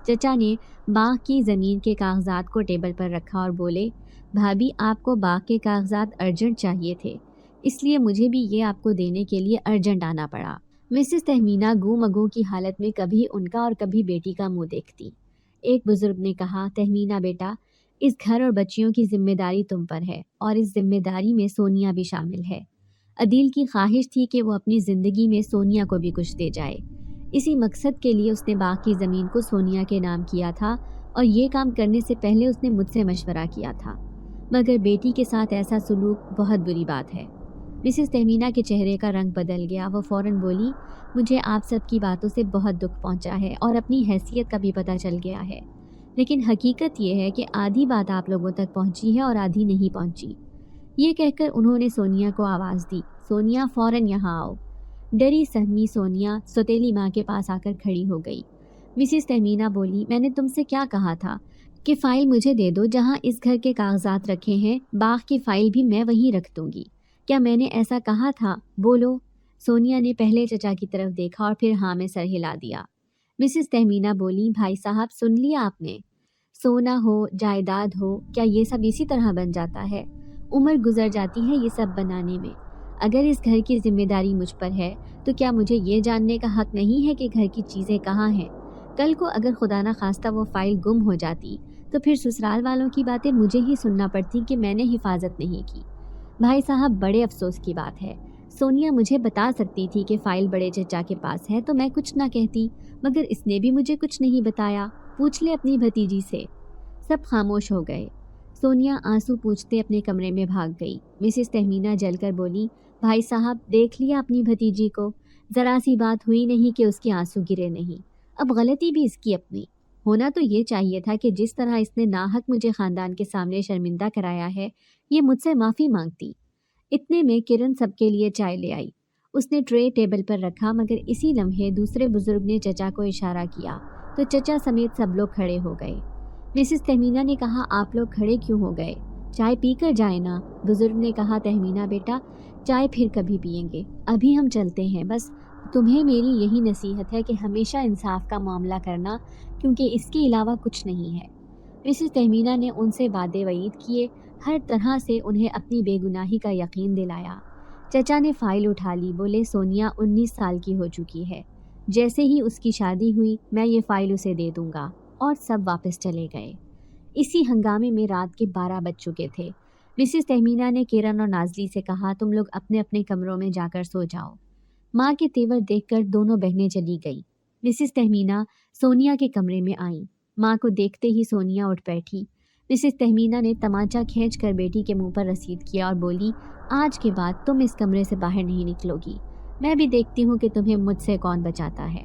چچا نے باغ کی زمین کے کاغذات کو ٹیبل پر رکھا اور بولے، بھابھی آپ کو باغ کے کاغذات ارجنٹ چاہیے تھے، اس لیے مجھے بھی یہ آپ کو دینے کے لیے ارجنٹ آنا پڑا۔ مسز تہمینہ گو مگو کی حالت میں کبھی ان کا اور کبھی بیٹی کا منہ دیکھتی۔ ایک بزرگ نے کہا، تہمینہ بیٹا اس گھر اور بچیوں کی ذمہ داری تم پر ہے اور اس ذمہ داری میں سونیا بھی شامل ہے۔ عدیل کی خواہش تھی کہ وہ اپنی زندگی میں سونیا کو بھی کچھ دے جائے۔ اسی مقصد کے لیے اس نے باغ کی زمین کو سونیا کے نام کیا تھا اور یہ کام کرنے سے پہلے اس نے مجھ سے مشورہ کیا تھا، مگر بیٹی کے ساتھ ایسا سلوک بہت بری بات ہے۔ مسز تہمینہ کے چہرے کا رنگ بدل گیا۔ وہ فوراً بولی، مجھے آپ سب کی باتوں سے بہت دکھ پہنچا ہے اور اپنی حیثیت کا بھی پتہ چل گیا ہے، لیکن حقیقت یہ ہے کہ آدھی بات آپ لوگوں تک پہنچی ہے اور آدھی نہیں پہنچی۔ یہ کہہ کر انہوں نے سونیا کو آواز دی، سونیا فوراً یہاں آؤ۔ ڈری سہمی سونیا سوتیلی ماں کے پاس آ کر کھڑی ہو گئی۔ مسز تہمینہ بولی، میں نے تم سے کیا کہا تھا کہ فائل مجھے دے دو، جہاں اس گھر کے کاغذات رکھے ہیں باغ کی فائل بھی میں وہیں رکھ دوں گی۔ کیا میں نے ایسا کہا تھا؟ بولو۔ سونیا نے پہلے چچا کی طرف دیکھا اور پھر ہاں میں سر ہلا دیا۔ مسز تہمینہ بولی، بھائی صاحب سن لیا آپ نے؟ سونا ہو جائیداد ہو کیا یہ سب اسی طرح بن جاتا ہے؟ عمر گزر جاتی ہے یہ سب بنانے میں۔ اگر اس گھر کی ذمہ داری مجھ پر ہے تو کیا مجھے یہ جاننے کا حق نہیں ہے کہ گھر کی چیزیں کہاں ہیں؟ کل کو اگر خدا نہ خواستہ وہ فائل گم ہو جاتی تو پھر سسرال والوں کی باتیں مجھے ہی سننا پڑتی کہ میں نے حفاظت نہیں کی۔ بھائی صاحب بڑے افسوس کی بات ہے، سونیا مجھے بتا سکتی تھی کہ فائل بڑے چچا کے پاس ہے تو میں کچھ نہ کہتی، مگر اس نے بھی مجھے کچھ نہیں بتایا، پوچھ لے اپنی بھتیجی سے۔ سب خاموش ہو گئے۔ سونیا آنسو پوچھتے اپنے کمرے میں بھاگ گئی۔ مسز تہمینہ جل کر بولی، بھائی صاحب دیکھ لیا اپنی بھتیجی کو، ذرا سی بات ہوئی نہیں کہ اس کے آنسو گرے نہیں۔ اب غلطی بھی اس کی اپنی۔ ہونا تو یہ چاہیے تھا کہ جس طرح اس نے ناحق مجھے خاندان کے سامنے شرمندہ کرایا ہے، یہ مجھ سے معافی مانگتی۔ اتنے میں کرن سب کے لیے چائے لے آئی۔ اس نے ٹرے ٹیبل پر رکھا، مگر اسی لمحے دوسرے بزرگ نے چچا کو اشارہ کیا تو چچا سمیت سب لوگ کھڑے ہو گئے۔ مسز تہمینہ نے کہا، آپ لوگ کھڑے کیوں ہو گئے؟ چائے پی کر جائیں نا۔ بزرگ نے کہا، تہمینہ بیٹا چائے پھر کبھی پئیں گے، ابھی ہم چلتے ہیں۔ بس تمہیں میری یہی نصیحت ہے کہ ہمیشہ انصاف کا معاملہ کرنا، کیونکہ اس کے علاوہ کچھ نہیں ہے۔ مسز تہمینہ نے ان سے وعدے وعید کیے، ہر طرح سے انہیں اپنی بے گناہی کا یقین دلایا۔ چچا نے فائل اٹھا لی، بولے، سونیا 19 سال کی ہو چکی ہے، جیسے ہی اس کی شادی ہوئی میں یہ فائل اسے دے دوں گا، اور سب واپس چلے گئے۔ اسی ہنگامے میں رات کے 12 بج چکے تھے۔ مسز تہمینہ نے کرن اور نازلی سے کہا، تم لوگ اپنے اپنے کمروں میں جا کر سو جاؤ۔ ماں کے تیور دیکھ کر دونوں بہنیں چلی گئی۔ مسز تہمینہ سونیا کے کمرے میں آئیں۔ ماں کو دیکھتے ہی سونیا اٹھ بیٹھی۔ مسز تہمینہ نے تمانچہ کھینچ کر بیٹی کے منہ پر رسید کیا اور بولی، آج کے بعد تم اس کمرے سے باہر نہیں نکلو گی، میں بھی دیکھتی ہوں کہ تمہیں مجھ سے کون بچاتا ہے۔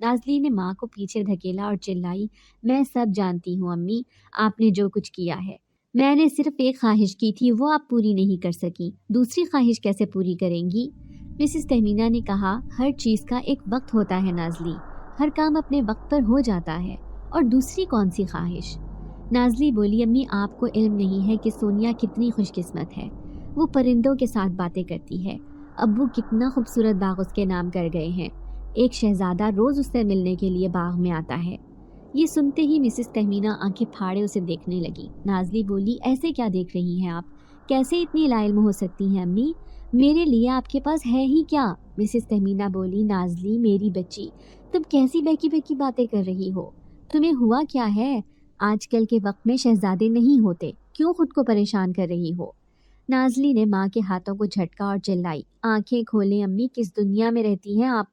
نازلی نے ماں کو پیچھے دھکیلا اور چلائی، میں سب جانتی ہوں امی، آپ نے جو کچھ کیا ہے۔ میں نے صرف ایک خواہش کی تھی، وہ آپ پوری نہیں کر سکی، دوسری خواہش کیسے پوری کریں گی؟ مسز تہمینہ نے کہا، ہر چیز کا ایک وقت ہوتا ہے نازلی، ہر کام اپنے وقت پر ہو جاتا ہے، اور دوسری کون سی خواہش؟ نازلی بولی، امی آپ کو علم نہیں ہے کہ سونیا کتنی خوش قسمت ہے، وہ پرندوں کے ساتھ باتیں کرتی ہے، ابو کتنا خوبصورت باغ اس کے نام کر گئے ہیں، ایک شہزادہ روز اس سے ملنے کے لیے باغ میں آتا ہے۔ یہ سنتے ہی مسز تہمینہ آنکھیں پھاڑے اسے دیکھنے لگی۔ نازلی بولی، ایسے کیا دیکھ رہی ہیں آپ؟ کیسے اتنی لا علم ہو سکتی ہیں امی؟ میرے لیے آپ کے پاس ہے ہی کیا؟ مسز تہمینہ بولی، نازلی میری بچی، تم کیسی بہکی بہکی باتیں کر رہی ہو؟ تمہیں ہوا کیا ہے؟ آج کل کے وقت میں شہزادے نہیں ہوتے، کیوں خود کو پریشان کر رہی ہو؟ نازلی نے ماں کے ہاتھوں کو جھٹکا اور چلائی، آنکھیں کھولیں امی، کس دنیا میں رہتی ہیں آپ؟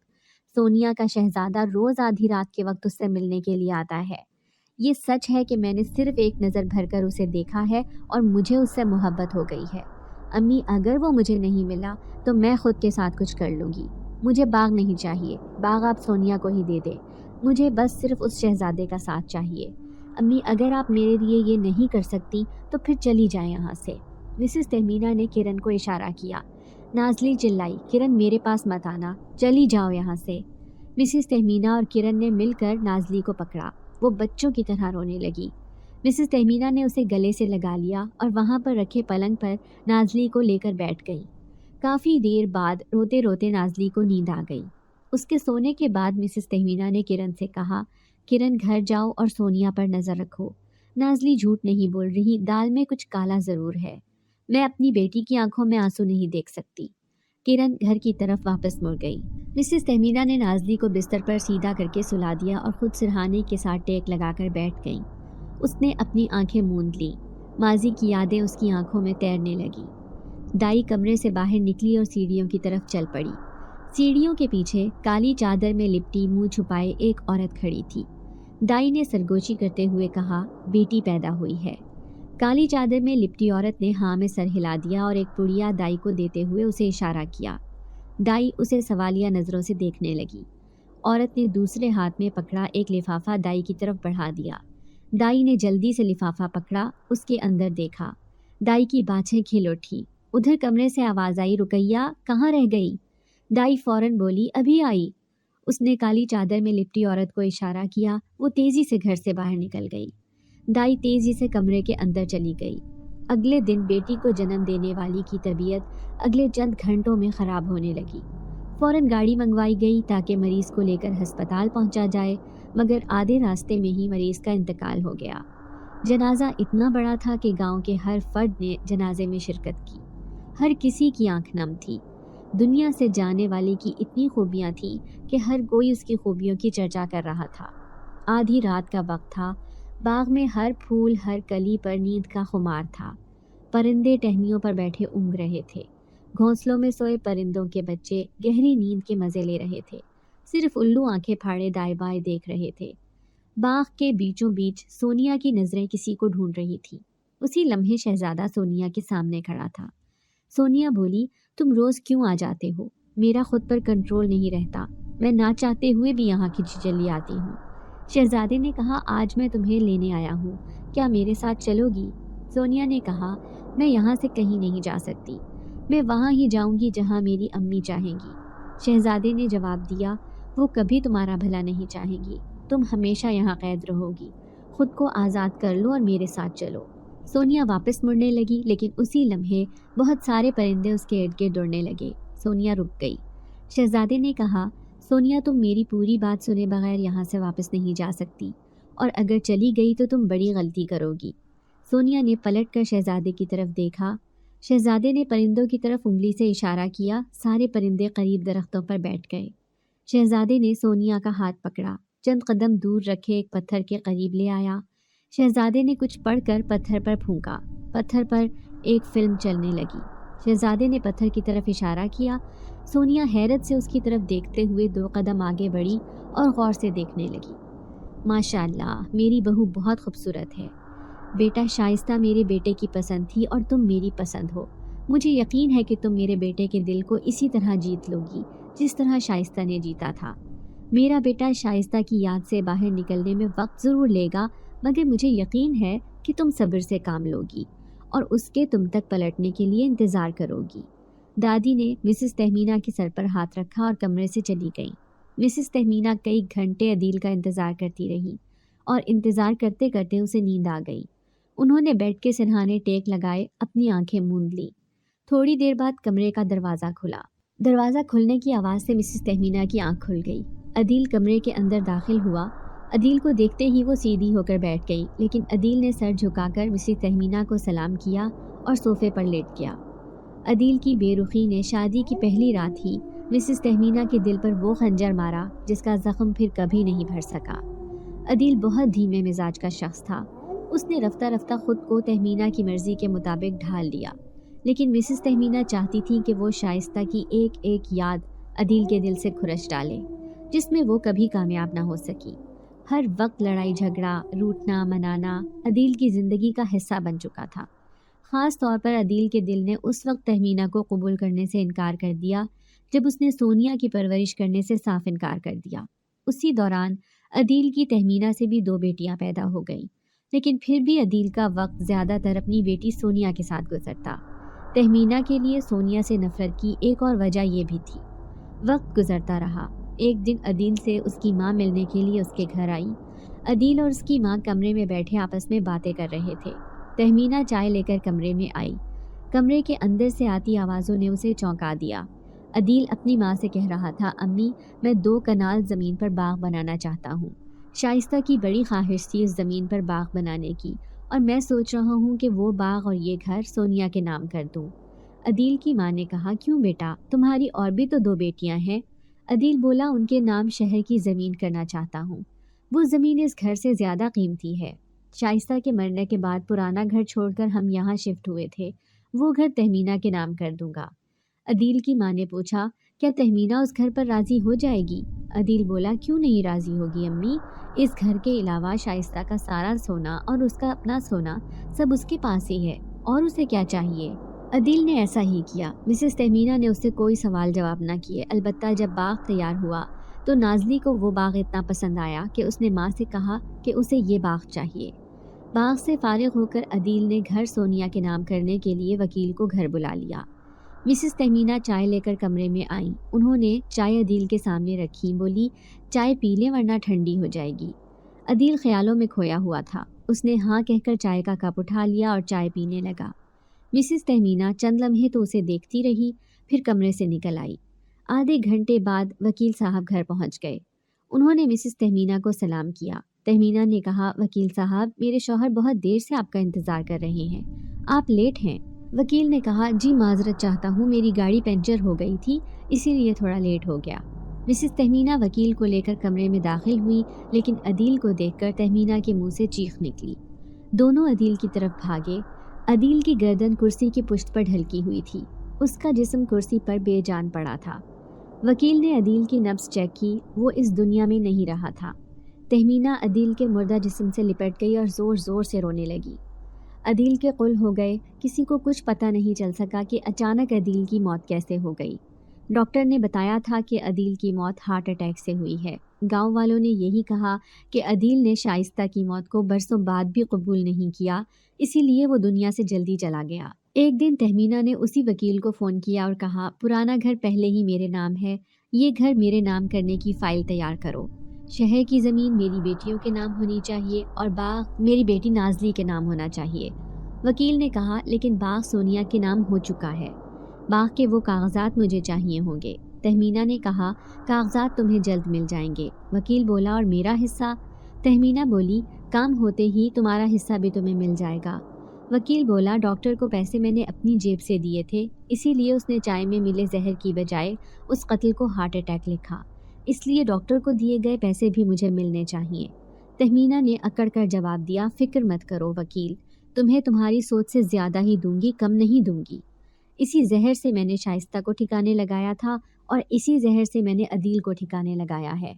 سونیا کا شہزادہ روز آدھی رات کے وقت اس سے ملنے کے لیے آتا ہے۔ یہ سچ ہے کہ میں نے صرف ایک نظر بھر کر اسے دیکھا ہے اور مجھے اس سے محبت ہو گئی ہے۔ امی اگر وہ مجھے نہیں ملا تو میں خود کے ساتھ کچھ کر لوں گی۔ مجھے باغ نہیں چاہیے، باغ آپ سونیا کو ہی دے دیں، مجھے بس صرف اس شہزادے کا ساتھ چاہیے۔ امی اگر آپ میرے لیے یہ نہیں کر سکتی تو پھر چلی جائیں یہاں سے۔ مسز تہمینہ نے کرن کو اشارہ کیا۔ نازلی چلائی، کرن میرے پاس مت آنا، چلی جاؤ یہاں سے۔ مسز تہمینہ اور کرن نے مل کر نازلی کو پکڑا، وہ بچوں کی طرح رونے لگی۔ مسز تہمینہ نے اسے گلے سے لگا لیا اور وہاں پر رکھے پلنگ پر نازلی کو لے کر بیٹھ گئی۔ کافی دیر بعد روتے روتے نازلی کو نیند آ گئی۔ اس کے سونے کے بعد مسز تہمینہ نے کرن سے کہا، کرن گھر جاؤ اور سونیا پر نظر رکھو۔ نازلی جھوٹ نہیں بول رہی، دال میں کچھ کالا ضرور ہے، میں اپنی بیٹی کی آنکھوں میں آنسو نہیں دیکھ سکتی۔ کرن گھر کی طرف واپس مڑ گئی۔ مسز تہمینہ نے نازلی کو بستر پر سیدھا کر کے سلا دیا اور خود سرہانے کے ساتھ ٹیک لگا کر بیٹھ گئیں۔ اس نے اپنی آنکھیں موند لیں، ماضی کی یادیں اس کی آنکھوں میں تیرنے لگی۔ دائی کمرے سے باہر نکلی اور سیڑھیوں کی طرف چل پڑی۔ سیڑھیوں کے پیچھے کالی چادر میں لپٹی منہ چھپائے ایک عورت کھڑی تھی۔ دائی نے سرگوشی کرتے ہوئے کہا، بیٹی پیدا ہوئی ہے۔ کالی چادر میں لپٹی عورت نے ہاں میں سر ہلا دیا اور ایک پڑیا دائی کو دیتے ہوئے اسے اشارہ کیا۔ دائی اسے سوالیہ نظروں سے دیکھنے لگی۔ عورت نے دوسرے ہاتھ میں پکڑا ایک لفافہ دائی کی طرف بڑھا دیا۔ دائی نے جلدی سے لفافہ پکڑا، اس کے اندر دیکھا۔ دائی کی باچھیں کھل اٹھی۔ ادھر کمرے سے آواز آئی، رقیہ کہاں رہ گئی؟ دائی فوراً بولی، ابھی آئی۔ اس نے کالی چادر میں لپٹی عورت کو اشارہ کیا، وہ تیزی سے گھر سے باہر نکل گئی۔ دائی تیزی سے کمرے کے اندر چلی گئی۔ اگلے دن بیٹی کو جنم دینے والی کی طبیعت اگلے چند گھنٹوں میں خراب ہونے لگی۔ فوراً گاڑی منگوائی گئی تاکہ مریض کو لے کر ہسپتال پہنچا جائے، مگر آدھے راستے میں ہی مریض کا انتقال ہو گیا۔ جنازہ اتنا بڑا تھا کہ گاؤں کے ہر فرد نے جنازے میں شرکت کی۔ ہر کسی کی آنکھ نم تھی۔ دنیا سے جانے والے کی اتنی خوبیاں تھیں کہ ہر کوئی اس کی خوبیوں کی چرچا کر رہا تھا۔ آدھی رات کا وقت تھا، باغ میں ہر پھول ہر کلی پر نیند کا خمار تھا۔ پرندے ٹہنیوں پر بیٹھے اونگ رہے تھے۔ گھونسلوں میں سوئے پرندوں کے بچے گہری نیند کے مزے لے رہے تھے۔ صرف الو آنکھیں پھاڑے دائیں بائیں دیکھ رہے تھے۔ باغ کے بیچوں بیچ سونیا کی نظریں کسی کو ڈھونڈ رہی تھی۔ اسی لمحے شہزادہ سونیا کے سامنے کھڑا تھا۔ سونیا بولی، تم روز کیوں آ جاتے ہو؟ میرا خود پر کنٹرول نہیں رہتا، میں نہ چاہتے ہوئے بھی یہاں کھنچی چلی آتی ہوں۔ شہزادے نے کہا، آج میں تمہیں لینے آیا ہوں، کیا میرے ساتھ چلو گی؟ سونیا نے کہا، میں یہاں سے کہیں نہیں جا سکتی، میں وہاں ہی جاؤں گی جہاں میری امی چاہیں گی۔ شہزادے نے جواب دیا، وہ کبھی تمہارا بھلا نہیں چاہیں گی، تم ہمیشہ یہاں قید رہو گی، خود کو آزاد کر لو اور میرے ساتھ چلو۔ سونیا واپس مڑنے لگی، لیکن اسی لمحے بہت سارے پرندے اس کے ارد گرد دوڑنے لگے۔ سونیا رک گئی۔ شہزادے نے کہا، سونیا تم میری پوری بات سنے بغیر یہاں سے واپس نہیں جا سکتی، اور اگر چلی گئی تو تم بڑی غلطی کرو گی۔ سونیا نے پلٹ کر شہزادے کی طرف دیکھا۔ شہزادے نے پرندوں کی طرف انگلی سے اشارہ کیا، سارے پرندے قریب درختوں پر بیٹھ گئے۔ شہزادے نے سونیا کا ہاتھ پکڑا، چند قدم دور رکھے ایک پتھر کے قریب لے آیا۔ شہزادے نے کچھ پڑھ کر پتھر پر پھونکا، پتھر پر ایک فلم چلنے لگی۔ شہزادے نے پتھر کی طرف اشارہ کیا۔ سونیا حیرت سے اس کی طرف دیکھتے ہوئے 2 قدم آگے بڑھی اور غور سے دیکھنے لگی۔ ماشاءاللہ، میری بہو بہت خوبصورت ہے۔ بیٹا شائستہ میرے بیٹے کی پسند تھی اور تم میری پسند ہو۔ مجھے یقین ہے کہ تم میرے بیٹے کے دل کو اسی طرح جیت لو گی جس طرح شائستہ نے جیتا تھا۔ میرا بیٹا شائستہ کی یاد سے باہر نکلنے میں وقت ضرور لے گا، مگر مجھے یقین ہے کہ تم صبر سے کام لوگی اور اس کے تم تک پلٹنے کے لیے انتظار کرو گی۔ دادی نے مسز تہمینہ کے سر پر ہاتھ رکھا اور کمرے سے چلی گئیں۔ مسز تہمینہ کئی گھنٹے عدیل کا انتظار کرتی رہیں اور انتظار کرتے کرتے اسے نیند آ گئی۔ انہوں نے بیڈ کے سرہانے ٹیک لگائے، اپنی آنکھیں موند لیں۔ تھوڑی دیر بعد کمرے کا دروازہ کھلا۔ دروازہ کھلنے کی آواز سے مسز تہمینہ کی آنکھ کھل گئی۔ عدیل کمرے کے اندر داخل ہوا۔ عدیل کو دیکھتے ہی وہ سیدھی ہو کر بیٹھ گئی، لیکن عدیل نے سر جھکا کر مسز تہمینہ کو سلام کیا اور صوفے پر لیٹ گیا۔ عدیل کی بے رخی نے شادی کی پہلی رات ہی مسز تہمینہ کے دل پر وہ خنجر مارا جس کا زخم پھر کبھی نہیں بھر سکا۔ عدیل بہت دھیمے مزاج کا شخص تھا۔ اس نے رفتہ رفتہ خود کو تہمینہ کی مرضی کے مطابق ڈھال لیا، لیکن مسز تہمینہ چاہتی تھی کہ وہ شائستہ کی ایک ایک یاد عدیل کے دل سے کھرچ ڈالے، جس میں وہ کبھی کامیاب نہ ہو سکی۔ ہر وقت لڑائی جھگڑا، روٹنا منانا عدیل کی زندگی کا حصہ بن چکا تھا۔ خاص طور پر عدیل کے دل نے اس وقت تہمینہ کو قبول کرنے سے انکار کر دیا جب اس نے سونیا کی پرورش کرنے سے صاف انکار کر دیا۔ اسی دوران عدیل کی تہمینہ سے بھی 2 بیٹیاں پیدا ہو گئیں، لیکن پھر بھی عدیل کا وقت زیادہ تر اپنی بیٹی سونیا کے ساتھ گزرتا۔ تہمینہ کے لیے سونیا سے نفرت کی ایک اور وجہ یہ بھی تھی۔ وقت گزرتا رہا۔ ایک دن عدیل سے اس کی ماں ملنے کے لیے اس کے گھر آئی۔ عدیل اور اس کی ماں کمرے میں بیٹھے آپس میں باتیں کر رہے تھے۔ تہمینہ چائے لے کر کمرے میں آئی۔ کمرے کے اندر سے آتی آوازوں نے اسے چونکا دیا۔ عدیل اپنی ماں سے کہہ رہا تھا، امی میں 2 کنال زمین پر باغ بنانا چاہتا ہوں۔ شائستہ کی بڑی خواہش تھی اس زمین پر باغ بنانے کی، اور میں سوچ رہا ہوں کہ وہ باغ اور یہ گھر سونیا کے نام کر دوں۔ عدیل کی ماں نے کہا، کیوں بیٹا، تمہاری اور بھی تو 2 بیٹیاں ہیں۔ عدیل بولا، ان کے نام شہر کی زمین کرنا چاہتا ہوں۔ وہ زمین اس گھر سے زیادہ قیمتی ہے۔ شائستہ کے مرنے کے بعد پرانا گھر چھوڑ کر ہم یہاں شفٹ ہوئے تھے، وہ گھر تہمینہ کے نام کر دوں گا۔ عدیل کی ماں نے پوچھا، کیا تہمینہ اس گھر پر راضی ہو جائے گی؟ عدیل بولا، کیوں نہیں راضی ہوگی امی، اس گھر کے علاوہ شائستہ کا سارا سونا اور اس کا اپنا سونا سب اس کے پاس ہی ہے، اور اسے کیا چاہیے؟ عدیل نے ایسا ہی کیا۔ مسز تہمینہ نے اس سے کوئی سوال جواب نہ کیے، البتہ جب باغ تیار ہوا تو نازلی کو وہ باغ اتنا پسند آیا کہ اس نے ماں سے کہا کہ اسے یہ باغ چاہیے۔ باغ سے فارغ ہو کر عدیل نے گھر سونیا کے نام کرنے کے لیے وکیل کو گھر بلا لیا۔ مسز تہمینہ چائے لے کر کمرے میں آئیں۔ انہوں نے چائے عدیل کے سامنے رکھی، بولی، چائے پی لیں ورنہ ٹھنڈی ہو جائے گی۔ عدیل خیالوں میں کھویا ہوا تھا۔ اس نے ہاں کہہ کر چائے کا کپ اٹھا لیا اور چائے پینے لگا۔ مسز تہمینہ چند لمحے تو اسے دیکھتی رہی، پھر کمرے سے نکل آئی۔ آدھے گھنٹے بعد وکیل صاحب گھر پہنچ گئے۔ انہوں نے مسز تہمینہ کو سلام کیا۔ تہمینہ نے کہا، وکیل صاحب، میرے شوہر بہت دیر سے آپ کا انتظار کر رہے ہیں، آپ لیٹ ہیں۔ وکیل نے کہا، جی معذرت چاہتا ہوں، میری گاڑی پنچر ہو گئی تھی، اسی لیے تھوڑا لیٹ ہو گیا۔ مسز تہمینہ وکیل کو لے کر کمرے میں داخل ہوئی، لیکن عدیل کو دیکھ کر تہمینہ کے منہ سے چیخ نکلی۔ دونوں عدیل کی طرف بھاگے۔ عدیل کی گردن کرسی کی پشت پر ڈھلکی ہوئی تھی، اس کا جسم کرسی پر بے جان پڑا تھا۔ وکیل نے عدیل کی نبض چیک کی، وہ اس دنیا میں نہیں رہا تھا۔ تہمینہ عدیل کے مردہ جسم سے لپٹ گئی اور زور زور سے رونے لگی۔ عدیل کے قل ہو گئے۔ کسی کو کچھ پتہ نہیں چل سکا کہ اچانک عدیل کی موت کیسے ہو گئی۔ ڈاکٹر نے بتایا تھا کہ عدیل کی موت ہارٹ اٹیک سے ہوئی ہے۔ گاؤں والوں نے یہی کہا کہ عدیل نے شائستہ کی موت کو برسوں بعد بھی قبول نہیں کیا، اسی لیے وہ دنیا سے جلدی چلا گیا۔ ایک دن تہمینہ نے اسی وکیل کو فون کیا اور کہا، پرانا گھر پہلے ہی میرے نام ہے، یہ گھر میرے نام کرنے کی فائل تیار کرو۔ شہر کی زمین میری بیٹیوں کے نام ہونی چاہیے اور باغ میری بیٹی نازلی کے نام ہونا چاہیے۔ وکیل نے کہا، لیکن باغ سونیا کے نام ہو چکا ہے، باغ کے وہ کاغذات مجھے چاہیے ہوں گے۔ تہمینہ نے کہا، کاغذات تمہیں جلد مل جائیں گے۔ وکیل بولا، اور میرا حصہ؟ تہمینہ بولی، کام ہوتے ہی تمہارا حصہ بھی تمہیں مل جائے گا۔ وکیل بولا، ڈاکٹر کو پیسے میں نے اپنی جیب سے دیے تھے، اسی لیے اس نے چائے میں ملے زہر کی بجائے اس قتل کو ہارٹ اٹیک لکھا، اس لیے ڈاکٹر کو دیے گئے پیسے بھی مجھے ملنے چاہیے۔ تہمینہ نے اکڑ کر جواب دیا، فکر مت کرو وکیل، تمہیں تمہاری سوچ سے زیادہ ہی دوں گی، کم نہیں دوں گی۔ اسی زہر سے میں نے شائستہ کو ٹھکانے لگایا تھا اور اسی زہر سے میں نے عدیل کو ٹھکانے لگایا ہے۔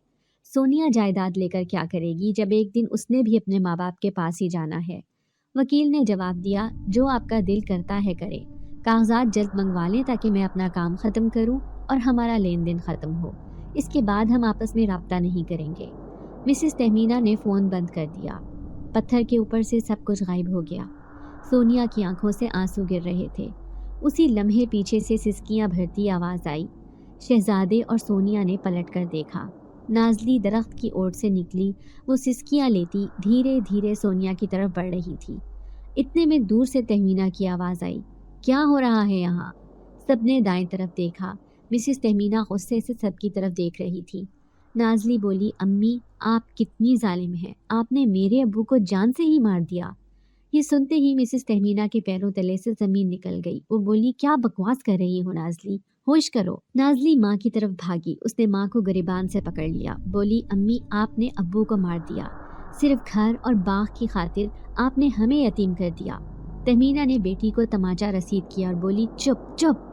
سونیا جائیداد لے کر کیا کرے گی جب ایک دن اس نے بھی اپنے ماں باپ کے پاس ہی جانا ہے؟ وکیل نے جواب دیا، جو آپ کا دل کرتا ہے کرے، کاغذات جلد منگوا لیں تاکہ میں اپنا کام ختم کروں اور ہمارا لین دین ختم ہو۔ اس کے بعد ہم آپس میں رابطہ نہیں کریں گے۔ مسز تہمینہ نے فون بند کر دیا۔ پتھر کے اوپر سے سب کچھ غائب ہو گیا۔ سونیا کی آنکھوں سے آنسو گر رہے تھے۔ اسی لمحے پیچھے سے سسکیاں بھرتی آواز آئی۔ شہزادے اور سونیا نے پلٹ کر دیکھا۔ نازلی درخت کی اوٹ سے نکلی، وہ سسکیاں لیتی دھیرے دھیرے سونیا کی طرف بڑھ رہی تھی۔ اتنے میں دور سے تہمینہ کی آواز آئی، کیا ہو رہا ہے یہاں؟ سب نے دائیں طرف دیکھا۔ مسز تہمینہ غصے سے سب کی طرف دیکھ رہی تھی۔ نازلی بولی، امی آپ کتنی ظالم ہیں، آپ نے میرے ابو کو جان سے ہی مار دیا۔ یہ سنتے ہی مسز تہمینہ کے پیروں تلے سے زمین نکل گئی۔ وہ بولی، کیا بکواس کر رہی ہو نازلی، ہوش کرو۔ نازلی ماں کی طرف بھاگی، اس نے ماں کو گریبان سے پکڑ لیا۔ بولی، امی آپ نے ابو کو مار دیا، صرف گھر اور باغ کی خاطر آپ نے ہمیں یتیم کر دیا۔ تہمینہ نے بیٹی کو تماچا رسید کیا اور بولی، چپ چپ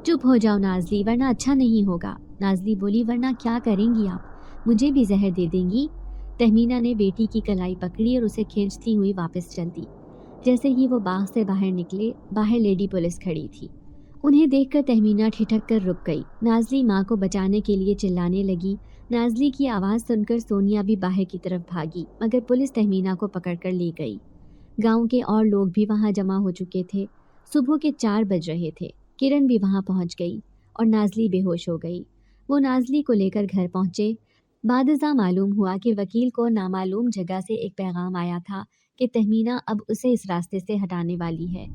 چپ ہو جاؤ نازلی، ورنہ اچھا نہیں ہوگا۔ نازلی بولی، ورنہ کیا کریں گی آپ، مجھے بھی زہر دے دیں گی؟ تہمینہ نے بیٹی کی کلائی پکڑی اور اسے کھینچتی ہوئی واپس چل دی۔ جیسے ہی وہ باغ سے باہر نکلے، باہر لیڈی پولیس کھڑی تھی۔ انہیں دیکھ کر تہمینہ ٹھٹک کر رک گئی۔ نازلی ماں کو بچانے کے لیے چلانے لگی۔ نازلی کی آواز سن کر سونیا بھی باہر کی طرف بھاگی، مگر پولیس تہمینہ کو پکڑ کر لے گئی۔ گاؤں کے اور لوگ بھی وہاں جمع ہو چکے تھے۔ صبح کے 4 بج رہے تھے۔ کرن بھی وہاں پہنچ گئی اور نازلی بے ہوش ہو گئی۔ وہ نازلی کو لے کر گھر پہنچے۔ بعد ازاں معلوم ہوا کہ وکیل کو نامعلوم جگہ سے ایک پیغام آیا تھا کہ تہمینہ اب اسے اس راستے سے ہٹانے والی ہے۔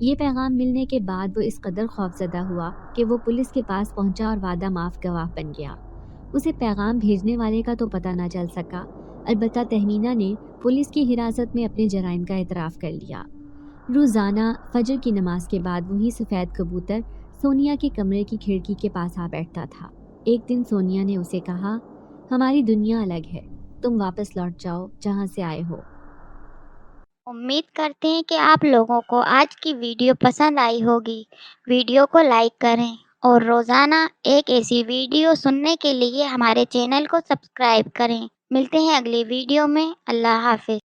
یہ پیغام ملنے کے بعد وہ اس قدر خوفزدہ ہوا کہ وہ پولیس کے پاس پہنچا اور وعدہ معاف گواہ بن گیا۔ اسے پیغام بھیجنے والے کا تو پتہ نہ چل سکا، البتہ تہمینہ نے پولیس کی حراست میں اپنے جرائم کا اعتراف کر لیا۔ روزانہ فجر کی نماز کے بعد وہی سفید کبوتر سونیا کے کمرے کی کھڑکی کے پاس آ بیٹھتا تھا۔ ایک دن سونیا نے اسے کہا، ہماری دنیا الگ ہے، تم واپس لوٹ جاؤ جہاں سے آئے ہو۔ امید کرتے ہیں کہ آپ لوگوں کو آج کی ویڈیو پسند آئی ہوگی۔ ویڈیو کو لائک کریں اور روزانہ ایک ایسی ویڈیو سننے کے لیے ہمارے چینل کو سبسکرائب کریں۔ ملتے ہیں اگلی ویڈیو میں۔ اللہ حافظ۔